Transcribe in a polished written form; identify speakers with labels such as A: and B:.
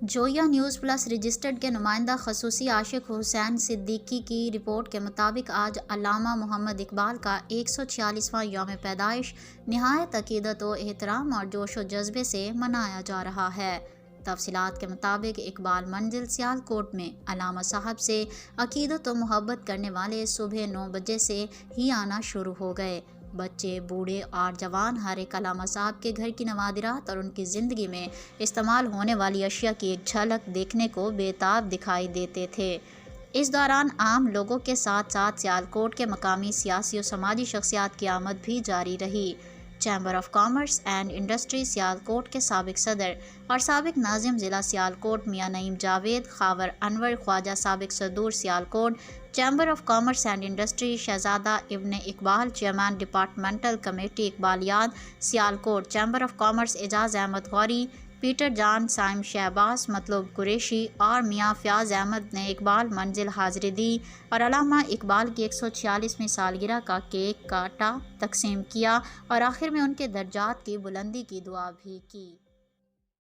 A: جویا news plus registered کے نمائندہ خصوصی عاشق حسین صدیقی کی رپورٹ کے مطابق آج علامہ محمد اقبال کا 146واں یوم پیدائش نہایت عقیدت و احترام اور جوش و جذبے سے منایا جا رہا ہے۔ تفصیلات کے مطابق اقبال منزل سیالکوٹ میں علامہ صاحب سے عقیدت و محبت کرنے والے صبح 9 بجے سے ہی آنا شروع ہو گئے۔ بچے، بوڑھے اور جوان ہر ایک علامہ صاحب کے گھر کی نوادرات اور ان کی زندگی میں استعمال ہونے والی اشیاء کی ایک جھلک دیکھنے کو بے تاب دکھائی دیتے تھے۔ اس دوران عام لوگوں کے ساتھ ساتھ سیالکوٹ کے مقامی سیاسی و سماجی شخصیات کی آمد بھی جاری رہی۔ Chamber of Commerce and industry Sialkot کے سابق صدر اور سابق ناظم ضلع سیالکوٹ میاں نعیم جاوید، خاور انور خواجہ سابق صدور Sialkot, Chamber of Commerce and Industry Shahzada ibn Iqbal, chairman departmental committee اقبالیات Sialkot, Chamber of Commerce Ejaz Ahmed Ghauri, Peter John, Saim Shahbaz, Matloob Qureshi اور میاں فیاض احمد نے اقبال منزل حاضری دی اور علامہ اقبال کی 146ویں سالگرہ کا کیک کاٹا، تقسیم کیا اور آخر میں ان کے درجات کی بلندی کی دعا بھی کی۔